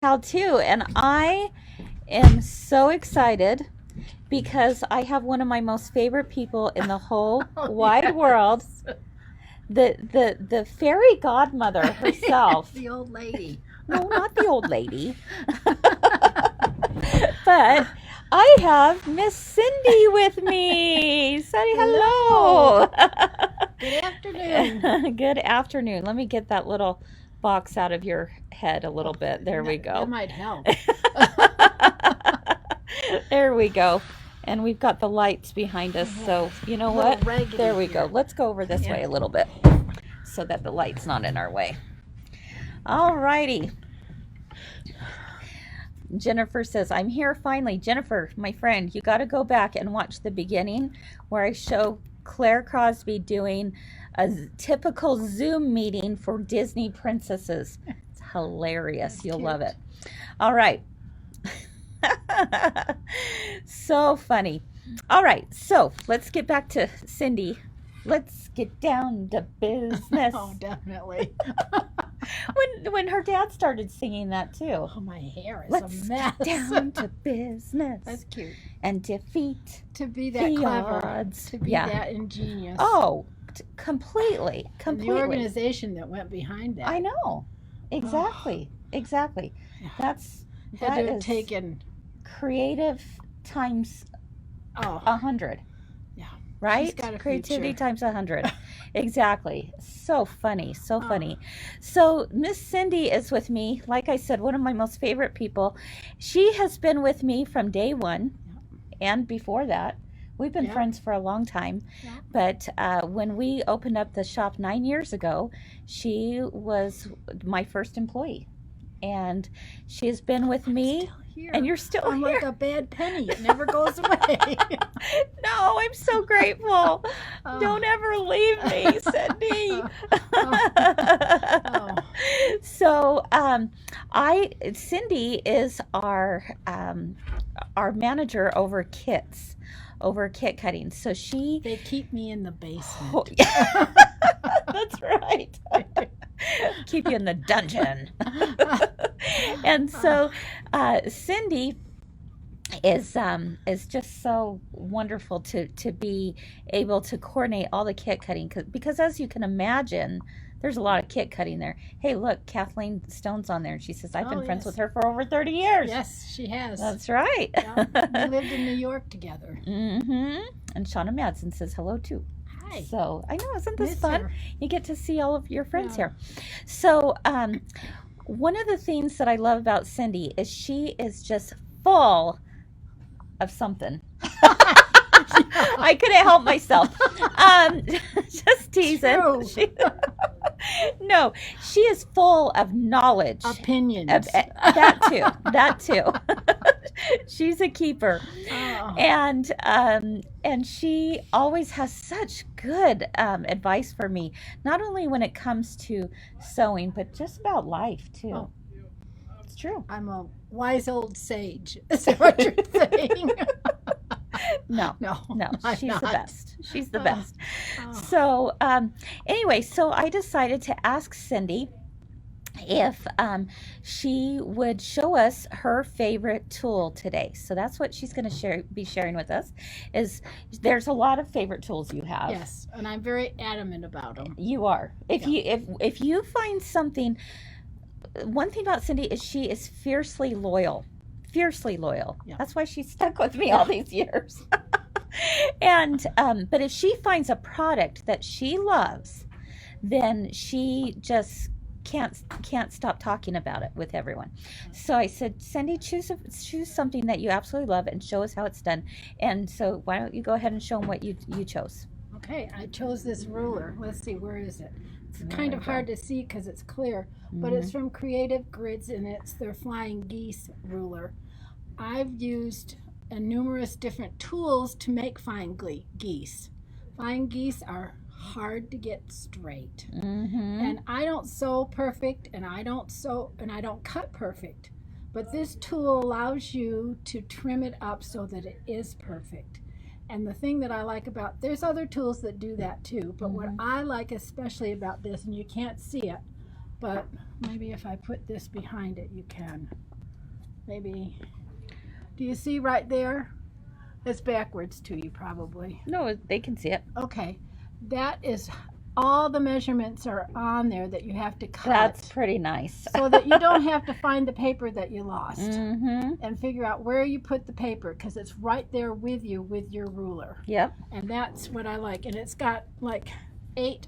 How too, and I am so excited because I have one of my most favorite people in the whole Oh, wide world, yes. the fairy godmother herself. The old lady. No, not the old lady, but I have Miss Cindy with me. Say Hello. hello. Good afternoon. Good afternoon. Let me get that little box out of your head a little bit. There we That go. might help. There we go. And we've got the lights behind us. So, you know what? There we go. Let's go over this way a little bit so that the light's not in our way. All righty. Jennifer says, I'm here finally. Jennifer, my friend, you got to go back and watch the beginning where I show Claire Crosby doing a typical Zoom meeting for Disney princesses. It's hilarious. That's You'll cute. love it. All right. So funny. All right, so let's get back to Cindy. Let's get down to business. Oh, definitely. When her dad started singing that too. Oh, my hair is Let's a mess. get down to business. That's cute. And defeat To be that the clever. odds. To be Yeah. that ingenious. Oh, completely, And the completely. organization that went behind that. I know. Exactly. Exactly. Had That to have is taken. creative times Oh, 100. yeah. Right? She's got a Creativity future. times 100. Exactly. So funny. So funny. So Miss Cindy is with me. Like I said, one of my most favorite people. She has been with me from day one and before that. We've been Yeah. friends for a long time. Yeah. But when we opened up the shop 9 years ago, she was my first employee. And she has been with me. Still here. And you're still I'm here. like a bad penny. It never goes away. No, I'm so grateful. Oh. Don't ever leave me, Cindy. Oh. So, Cindy is our manager over kits, over kit cutting. So she, They keep me in the basement. oh, yeah, that's right. Keep you in the dungeon. And so, Cindy is just so wonderful to be able to coordinate all the kit cutting because as you can imagine there's a lot of kit cutting there. Hey, look, Kathleen Stone's on there and she says I've been friends Yes. with her for over 30 years. Yes, she has. That's right. Yeah. We lived in New York together. Mm-hmm. And Shauna Madsen says hello too. Hi. So I know, isn't this Miss fun? her. You get to see all of your friends Yeah. here. So one of the things that I love about Cindy is she is just full of something. I couldn't help myself. Just teasing. True. No, she is full of knowledge. Opinions. That too. That too. She's a keeper. Oh. And she always has such good advice for me, not only when it comes to sewing, but just about life too. Oh. It's true. I'm a wise old sage. Is that what you're saying? No, No, I'm she's the not. best. She's the Oh. best. Oh. So, anyway, so I decided to ask Cindy if she would show us her favorite tool today. So that's what she's going to be sharing with us. There's a lot of favorite tools you have. Yes, and I'm very adamant about them. You are. If Yeah. if you find something, one thing about Cindy is she is fiercely loyal. Fiercely loyal. Yeah. That's why she's stuck with me all these years. And but if she finds a product that she loves, then she just can't stop talking about it with everyone. So I said, Cindy, choose something that you absolutely love and show us how it's done. And so why don't you go ahead and show them what you chose? Okay, I chose this ruler. Let's see, where is it? It's There kind we of go. hard to see because it's clear, but it's from Creative Grids and it's their Flying Geese ruler. I've used numerous different tools to make geese. Flying geese are hard to get straight. Mm-hmm. And I don't sew perfect and I don't cut perfect. But this tool allows you to trim it up so that it is perfect. And the thing that I like about, there's other tools that do that too, but what I like especially about this, and you can't see it, but maybe if I put this behind it, you can. maybe, do you see right there? It's backwards to you probably. No, they can see it. Okay, that is all the measurements are on there that you have to cut. That's pretty nice. So that you don't have to find the paper that you lost Mm-hmm. and figure out where you put the paper, because it's right there with you with your ruler. Yep. And that's what I like. And it's got like 8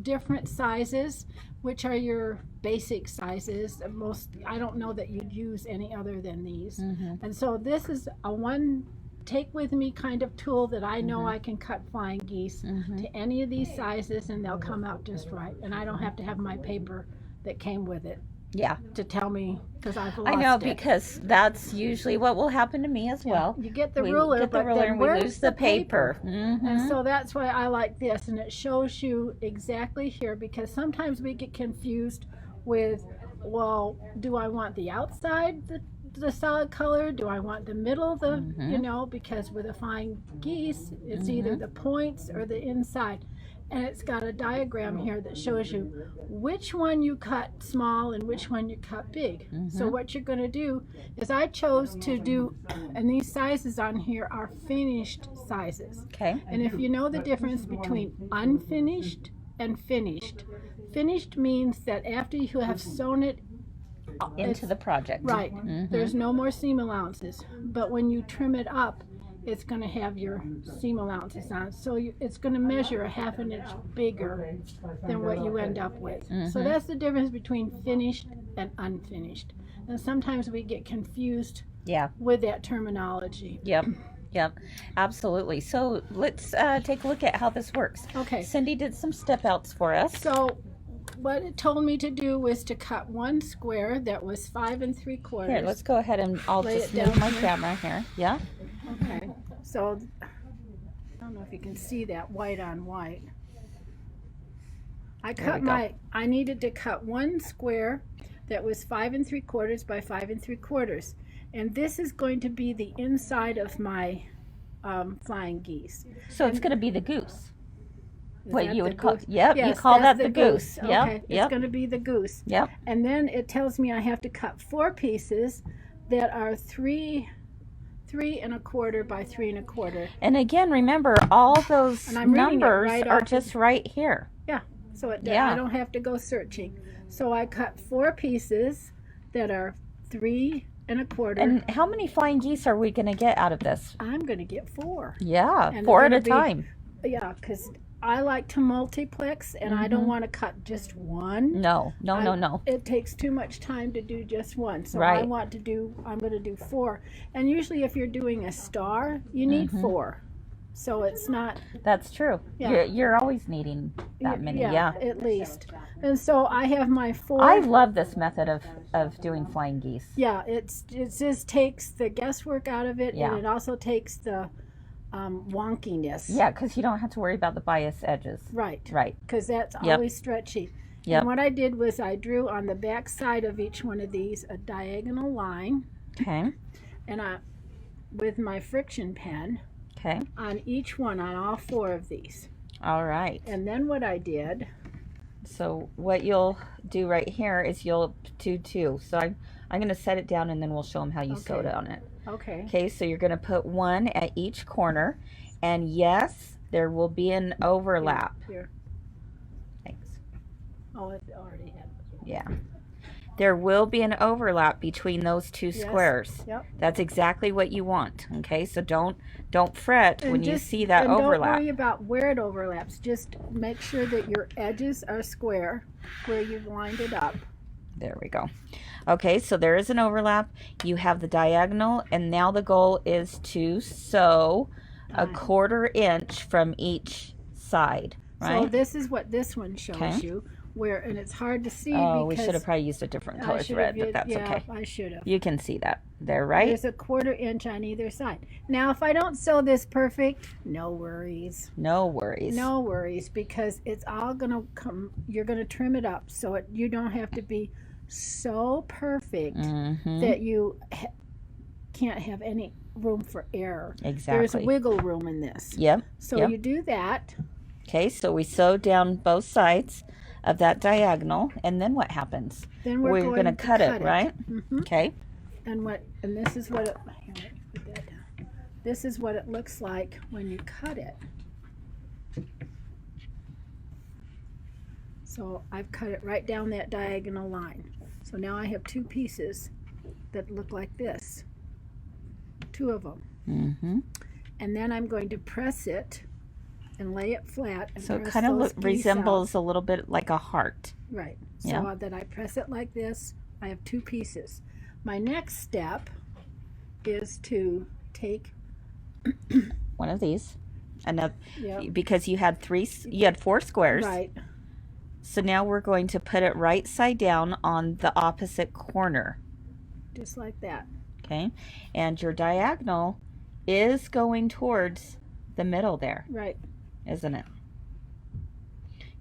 different sizes, which are your basic sizes. Most, I don't know that you'd use any other than these. Mm-hmm. And so this is a one take with me kind of tool that I know Mm-hmm. I can cut flying geese Mm-hmm. to any of these sizes, and they'll come out just right. And I don't have to have my paper that came with it Yeah. to tell me, because I've lost I know, it. because that's usually what will happen to me as well. You get the We ruler, get the but ruler then and we where's lose the paper. Mm-hmm. And so that's why I like this, and it shows you exactly here, because sometimes we get confused with, well, do I want the outside the solid color? Do I want the middle Mhm. you know, because with a flying geese, it's either Mhm. the points or the inside. And it's got a diagram here that shows you which one you cut small and which one you cut big. So Mhm. what you're going to do is, I chose to do, and these sizes on here are finished sizes. Okay. And if you know the difference between unfinished and finished, finished means that after you have sewn it Into the project. right, Mhm. there's no more seam allowances. But when you trim it up, it's going to have your seam allowances on. So it's going to measure a 1/2 inch bigger than what you end up with. So Mhm. that's the difference between finished and unfinished. And sometimes we get confused Yeah. with that terminology. Yep. Yep. Absolutely. So let's take a look at how this works. Okay. Cindy did some step outs for us. So what it told me to do was to cut one square that was 5 3/4. Here, let's go ahead and I'll Lay just it move down my here. camera here. Yeah. Okay. So I don't know if you can see that white on white. I There cut we go. I needed to cut one square that was 5 3/4 by 5 3/4. And this is going to be the inside of my flying geese. So it's going to be the goose. Is What that you the would call, goose? yep, you Yes, call that that's the goose. Okay, Yep, it's yep, going to be the goose. yep. And then it tells me I have to cut 4 pieces that are 3 3¼ by 3¼ And again, remember, all those And I'm reading it numbers right are off just right here. so Yeah. I don't have to go searching. So I cut 4 pieces that are 3¼ And how many flying geese are we going to get out of this? I'm going to get 4. Yeah, And 4 at they're a gonna be- time. Yeah, because I like to multiplex, and I don't Mhm. want to cut just one. No, no, no, no. It takes too much time to do just one. So Right. I'm going to do 4. And usually if you're doing a star, you need Mhm. 4. So it's not, That's true. Yeah. You're always needing that many. Yeah. at least. And so I have my 4. I love this method of doing flying geese. Yeah, it just takes the guesswork out of it, Yeah. and it also takes the wonkiness. Yeah, because you don't have to worry about the bias edges. Right. Right. Because that's Yep. always stretchy. Yep. And what I did was I drew on the back side of each one of these a diagonal line, Okay. and with my friction pen Okay. on each one, on all 4 of these. All right. And then what I did, So what you'll do right here is you'll do 2. So I'm going to set it down and then we'll show them how you sewed Okay. on it. okay, Okay, so you're going to put 1 at each corner. And yes, there will be an overlap. here. Thanks. Oh, it already had. Yeah. There will be an overlap between those 2 Yes. squares. Yep. That's exactly what you want. Okay, so don't fret And when you just- see that and overlap. Don't worry about where it overlaps. Just make sure that your edges are square where you've lined it up. There we go. Okay, so there is an overlap. You have the diagonal, and now the goal is to sew a 1/4 inch from each side, right? So this is what this one shows Okay. you, and it's hard to see Oh, we because should have probably used a different I color should thread, have but that's okay. I should have. You can see that there, right? There's a 1/4 inch on either side. Now, if I don't sew this perfect, no worries. No worries. No worries, because it's all gonna come. You're gonna trim it up so you don't have to be so perfect Mm-hmm. that you can't have any room for error. Exactly. There's wiggle room in this. Yep. So yep. you do that. Okay, so we sew down both sides of that diagonal, and then what happens? Then we're going to cut it, right? Mhm. Okay. And this is what it, here, let me put that down. This is what it looks like when you cut it. So I've cut it right down that diagonal line. So now I have two pieces that look like this. Two of them. Mm-hmm. And then I'm going to press it and lay it flat. And So it press kind of those geese resembles out. a little bit like a heart. Right. So Yeah. that I press it like this, I have two pieces. My next step is to take One of these. Another, Yep. because you had four squares. Right. So now we're going to put it right side down on the opposite corner. Just like that. Okay. And your diagonal is going towards the middle there, Right. isn't it?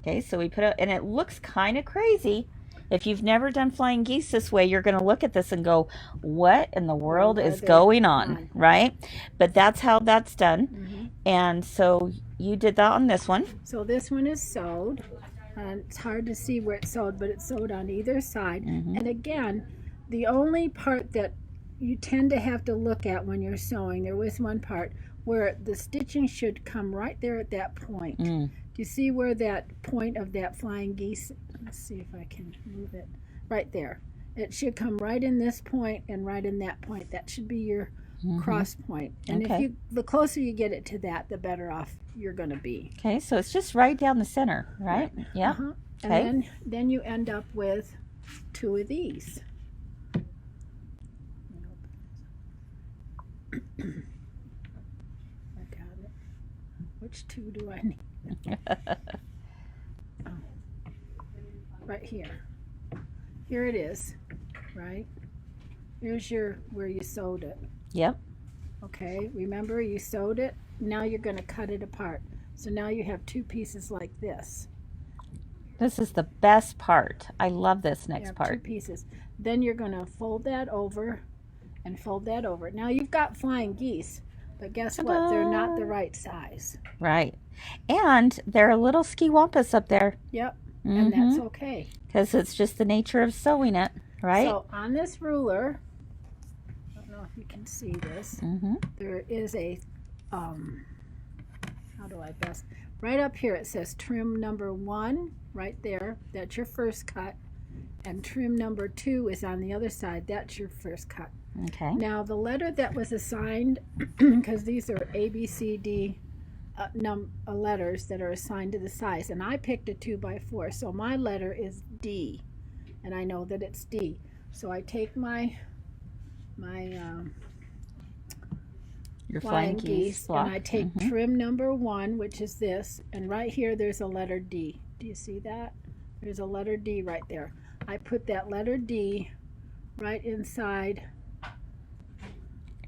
Okay, so we put it, and it looks kind of crazy. If you've never done flying geese this way, you're going to look at this and go, what in the world is going on, right? But that's how that's done. Mm-hmm. And so you did that on this one. So this one is sewed. It's hard to see where it's sewed, but it's sewed on either side. Mm-hmm. And again, the only part that you tend to have to look at when you're sewing, there was one part where the stitching should come right there at that point. Mm. Do you see where that point of that flying geese, let's see if I can move it, right there. It should come right in this point and right in that point. That should be your cross point. And Okay. the closer you get it to that, the better off you're going to be. Okay, so it's just right down the center, right? Yeah. Uh-huh. Okay. And then you end up with two of these. I got it. Which two do I need? Right here. Here it is, right? Here's where you sewed it. Yep. Okay, remember you sewed it? Now you're going to cut it apart. So now you have two pieces like this. This is the best part. I love this You next have part. two pieces. Then you're going to fold that over and fold that over. Now you've got flying geese, but guess what? They're not the right size. Right. And they're a little ski-wampus up there. Yep, and that's okay. Because it's just the nature of sewing it, right? So on this ruler, I don't know if you can see this, there is a, how do I best, right up here it says trim number 1, right there, that's your first cut, and trim number 2 is on the other side, that's your first cut. Okay. Now the letter that was assigned, because these are A, B, C, D letters that are assigned to the size, and I picked a 2x4, so my letter is D, and I know that it's D. So I take my Your flying geese block. and I take trim number 1, which is this, and right here there's a letter D. Do you see that? There's a letter D right there. I put that letter D right inside.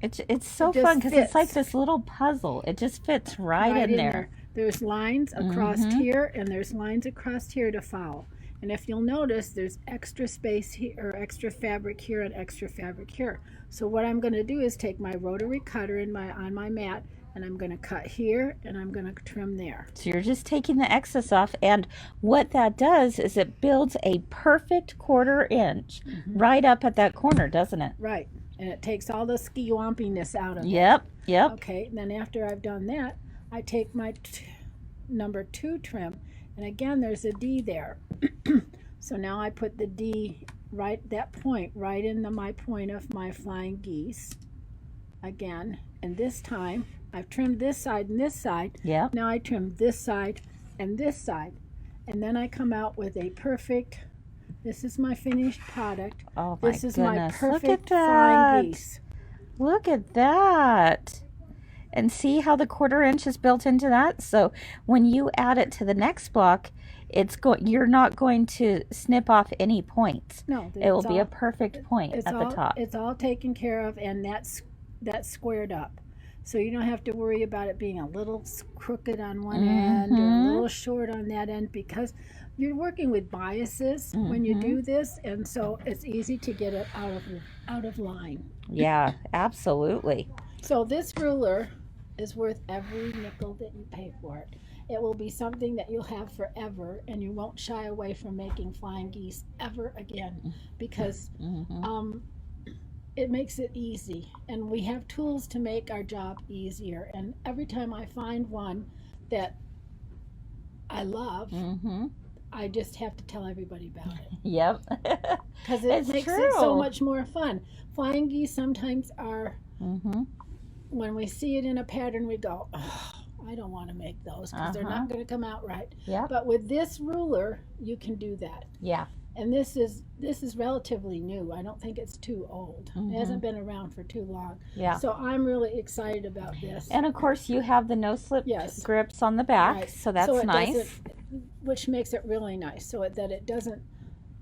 It's so just fun because it's like fits. this little puzzle. It just fits right in there. There's lines across here, and there's lines across here to follow. And if you'll notice, there's extra space here, or extra fabric here, and extra fabric here. So what I'm going to do is take my rotary cutter on my mat, and I'm going to cut here, and I'm going to trim there. So you're just taking the excess off, and what that does is it builds a perfect 1/4 inch right up at that corner, doesn't it? Right. And it takes all the ski-wampiness out of it. Yep. Okay, and then after I've done that, I take my number 2 trim, and again there's a D there. So now I put the D that point right in my point of my flying geese again, and this time I've trimmed this side and this side. Yep. Now I trim this side and this side, and then I come out with a perfect, this is my finished product. Oh my This is goodness. my Look at perfect that. flying geese. Look at that. And see how the 1/4 inch is built into that? So when you add it to the next block, you're not going to snip off any points. No, It will be a perfect point at the top. It's all taken care of, and that's squared up. So you don't have to worry about it being a little crooked on one end or a little short on that end, because you're working with biases when you do this, and so it's easy to get it out of line. Yeah, absolutely. So this ruler is worth every nickel that you pay for it. It will be something that you'll have forever, and you won't shy away from making flying geese ever again, because it makes it easy, and we have tools to make our job easier. And every time I find one that I love, Mm-hmm. I just have to tell everybody about it Yep. because it It's makes it so true. much more fun. Flying geese sometimes are, Mm-hmm. when we see it in a pattern, we go, oh, I don't want to make those because they're Uh-huh. not going to come out right. Yep. But with this ruler, you can do that. Yeah. And this is relatively new. I don't think it's too old. Mhm. It hasn't been around for too long. Yeah. So I'm really excited about this. And of course, you have the no slip Yes. grips on the back, Right. so that's So it nice. doesn't, which makes it really nice. So that it doesn't,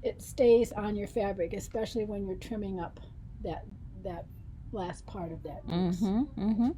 it stays on your fabric, especially when you're trimming up that last part of that piece. Mm-hmm. Mm-hmm.